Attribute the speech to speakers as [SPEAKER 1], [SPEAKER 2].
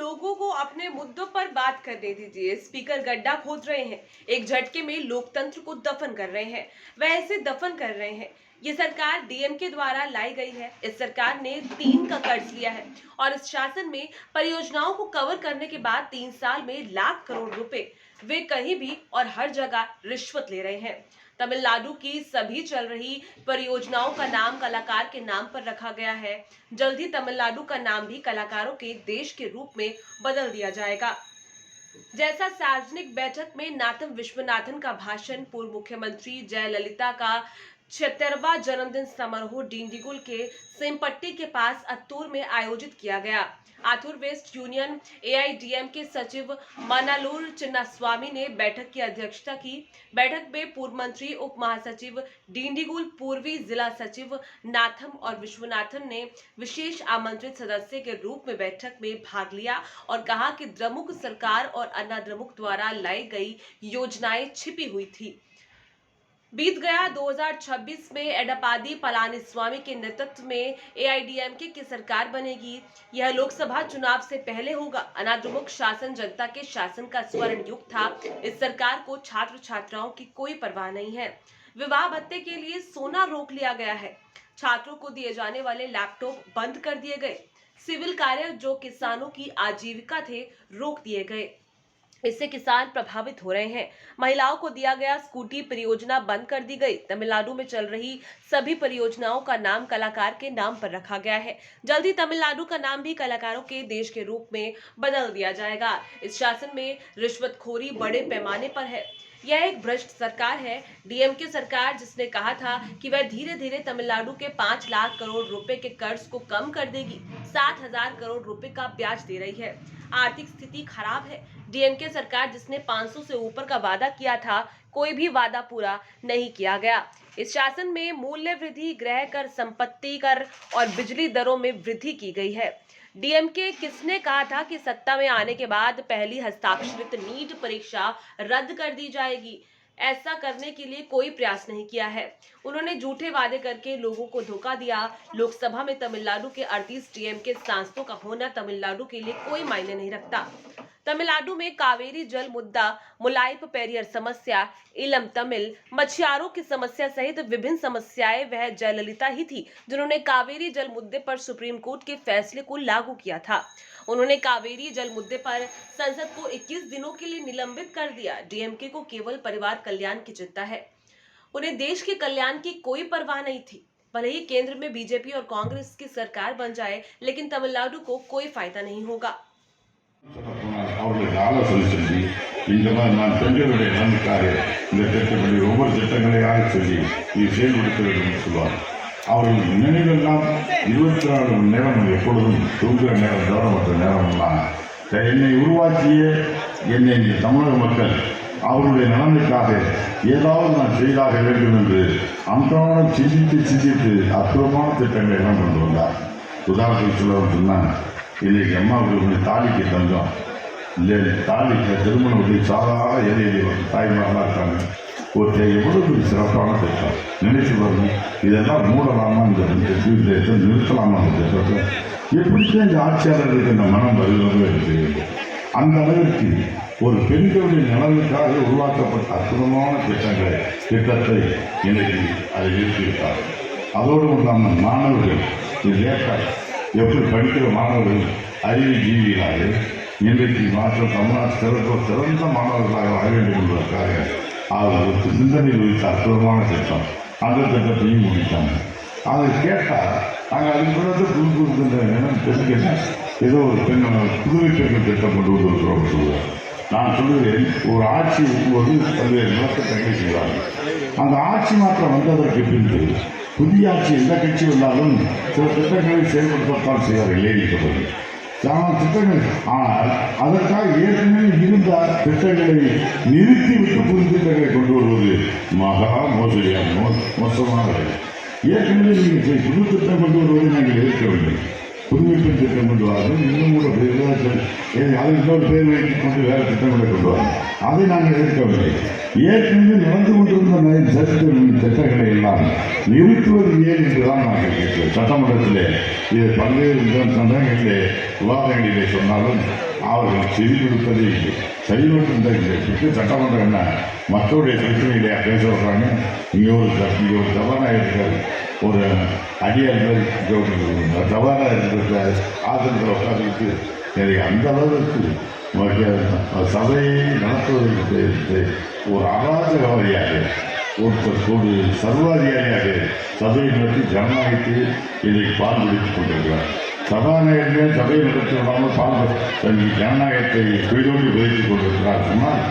[SPEAKER 1] लोगों को अपने मुद्दों पर बात करने दीजिए। स्पीकर गड्ढा खोद रहे हैं, एक झटके में लोकतंत्र को दफन कर रहे हैं। वह ऐसे दफन कर रहे हैं। ये सरकार डीएमके द्वारा लाई गई है। इस सरकार ने 3 का कर्ज लिया है और इस शासन में परियोजनाओं को कवर करने के बाद 3 साल में लाख करोड़ रुपए वे कहीं भी और हर जगह रिश्वत ले रहे हैं। तमिलनाडु की सभी चल रही परियोजनाओं का नाम कलाकार के नाम पर रखा गया है। जल्द ही तमिलनाडु का नाम भी कलाकारों के देश के रूप में बदल दिया जाएगा। जैसा सार्वजनिक बैठक में नाथम विश्वनाथन का भाषण, पूर्व मुख्यमंत्री जयललिता का 76वां जन्मदिन समारोह डिंडीगुल के सेमपट्टी के पास अत्तूर में आयोजित किया गया। आथुर वेस्ट यूनियन एआईडीएमके सचिव मनालूर चिन्नास्वामी ने बैठक की अध्यक्षता की। बैठक में पूर्व मंत्री, उप महासचिव, डिंडीगुल पूर्वी जिला सचिव नाथम और विश्वनाथन ने विशेष आमंत्रित सदस्य के रूप में बैठक में भाग लिया और कहा कि द्रमुक सरकार और अन्ना द्रमुक द्वारा लाई गई योजनाएं छिपी हुई थी। बीत गया 2026 में एडप्पाडी पलानीस्वामी के नेतृत्व में एआईडीएमके की सरकार बनेगी। यह लोकसभा चुनाव से पहले होगा। अनाद्रमुक शासन जनता के शासन का स्वर्ण युग था। इस सरकार को छात्र छात्राओं की कोई परवाह नहीं है। विवाह भत्ते के लिए सोना रोक लिया गया है। छात्रों को दिए जाने वाले लैपटॉप बंद कर दिए गए। सिविल कार्य जो किसानों की आजीविका थे, रोक दिए गए। इससे किसान प्रभावित हो रहे हैं। महिलाओं को दिया गया स्कूटी परियोजना बंद कर दी गई। तमिलनाडु में चल रही सभी परियोजनाओं का नाम कलाकार के नाम पर रखा गया है। जल्द ही तमिलनाडु का नाम भी कलाकारों के देश के रूप में बदल दिया जाएगा। इस शासन में रिश्वतखोरी बड़े पैमाने पर है। यह एक भ्रष्ट सरकार है। डीएमके सरकार जिसने कहा था कि वह धीरे धीरे तमिलनाडु के 5 लाख करोड़ रुपए के कर्ज को कम कर देगी, 7,000 करोड़ रुपए का ब्याज दे रही है। आर्थिक स्थिति खराब है। डीएमके सरकार जिसने 500 से ऊपर का वादा किया था, कोई भी वादा पूरा नहीं किया गया। इस शासन में मूल्य वृद्धि, गृह कर, संपत्ति कर और बिजली दरों में वृद्धि की गई है। डीएमके किसने कहा था कि सत्ता में आने के बाद पहली हस्ताक्षरित नीट परीक्षा रद्द कर दी जाएगी? ऐसा करने के लिए कोई प्रयास नहीं किया है। उन्होंने झूठे वादे करके लोगों को धोखा दिया। लोकसभा में तमिलनाडु के 38 डीएमके सांसदों का होना तमिलनाडु के लिए कोई मायने नहीं रखता। तमिलनाडु में कावेरी जल मुद्दा, मुलायम पेरियर समस्या, इलम तमिल, मछुआरों की समस्या सहित विभिन्न समस्याएं वह जयललिता ही थी जिन्होंने कावेरी जल मुद्दे पर सुप्रीम कोर्ट के फैसले को लागू किया था। उन्होंने कावेरी जल मुद्दे पर संसद को 21 दिनों के लिए निलंबित कर दिया। डीएमके को केवल परिवार कल्याण की चिंता है। उन्हें देश के कल्याण की कोई परवाह नहीं थी। भले ही केंद्र में बीजेपी और कांग्रेस की सरकार बन जाए, लेकिन तमिलनाडु को कोई फायदा नहीं होगा।
[SPEAKER 2] அவர்களுக்கு ஆலோசனை செஞ்சு இந்த மாதிரி நான் பெண்களுடைய நன்மைக்காக இந்த திட்டங்களை ஒவ்வொரு திட்டங்களையாக சொல்லி இது செயல்படுத்த வேண்டும் என்று சொல்வார். அவர்கள் நினைவெல்லாம் 24 மணி நேரம் எப்பொழுதும் தூங்குகிற நேரம் கவனமற்ற நேரமெல்லாம் என்னை உருவாக்கிய என்னை இந்த தமிழக மக்கள் அவருடைய நலனுக்காக ஏதாவது நான் செய்தாக வேண்டும் என்று அன்றாடம் சிந்தித்து அற்புதமான திட்டங்களை எல்லாம் கொண்டு வந்தார். உதாரணத்துக்கு சொல்ல சொன்னால், இன்னைக்கு அம்மாவுக்கு தாலிக்கு தந்தோம் இல்லை, தாலிக்கு திருமண உதவி சாதாரண ஏழையை தாய்மாரெலாம் இருக்காங்க. ஒரு எவ்வளவு சிறப்பான திட்டம் நினைச்சு பாருங்க. இதெல்லாம் மூடலாமா, இந்த திட்டத்தை நிறுத்தலாமா? இந்த திட்டத்தை எப்படித்தான் இந்த ஆட்சியாளர்களுக்கு இந்த மனம் வருவதோ எனக்கு தெரியும். அந்த அளவிற்கு ஒரு பெண்களுடைய நலனுக்காக உருவாக்கப்பட்ட அற்புதமான திட்டத்தை இன்னைக்கு அதை நிறுத்திவிட்டார். அதோடு இல்லாமல் மாணவர்கள் லேட்டாக எப்படி படிக்கிற மாணவர்கள் அறிவுஜீவிகளாக இன்றைக்கு மாற்றம் தமிழ்நாடு சிறந்த மாணவர்களாக வர வேண்டும் என்பதற்காக அவர்களுக்கு சிந்தனையில் வைத்த அற்புதமான திட்டம். அந்த திட்டத்தையும் முடித்தாங்க. அதை கேட்டால் நாங்கள் அதுக்கு பிறகு புதுப்பிக்கின்ற ஏதோ ஒரு பெண் புதுமை பெண்கள் திட்டம் கொண்டு வந்திருக்கிறோம் சொல்லுவார். நான் சொல்லுவேன், ஒரு ஆட்சி இருக்கும்போது பல்வேறு விளக்கத்தை செய்வார்கள். அந்த ஆட்சி மாற்றம் வந்ததற்கு பின்பு புதிய ஆட்சி எந்த கட்சி வந்தாலும் சில திட்டங்களை செயல்படுத்தத்தான் செய்வார்கள். ஏறிப்பது திட்டங்கள், ஆனால் அதற்காக ஏற்கனவே இருந்த திட்டங்களை நிறுத்திவிட்டு புது திட்டங்களை கொண்டு வருவது மகா மோசமான வேலை. ஏற்கனவே நீங்கள் புது திட்டம் கொண்டு வருவதை நாங்கள் எதிர்க்கவில்லை. புதுமைப்பின் திட்டம் கொண்டு வராது. இன்னும் கூட அது இன்னொரு பேர் வைத்துக் கொண்டு வேறு திட்டங்களை கொண்டு வரும். அதை நாங்கள் எதிர்க்கவில்லை. ஏற்கனவே நடந்து கொண்டிருந்த திட்டங்களை எல்லாம் நிறுத்துவது ஏன் என்றுதான் நாங்கள் கேட்கிறோம். சட்டமன்றத்திலே இது பல்வேறு சந்தேகங்களிலே விவாதங்களிலே சொன்னாலும் அவர்கள் செவி கொடுப்பதே இல்லை. செயல்பட்டு இந்த சட்டமன்றம் என்ன மக்களுடைய பிரச்சனையிலே பேச வர்றாங்க. இங்கே ஒரு சபாநாயகர்கள் ஒரு அடியார்கள் சபாநாயகர் ஆசிரியர்கள் உட்கார்ந்துட்டு எனக்கு அந்த அளவுக்கு சபையை நடத்துவதற்கு ஒரு அராஜகவாதியாக ஒரு சர்வாதிகாரியாக சபையை நடத்தி ஜனநாயகத்தை இதை பால் பிடித்துக் கொண்டிருக்கிறார். சபாநாயகர்கள் சபையை நடத்தி விடாமல் ஜனநாயகத்தை குயிலோடு விதைத்துக் கொண்டிருக்கிறார் சொன்னால்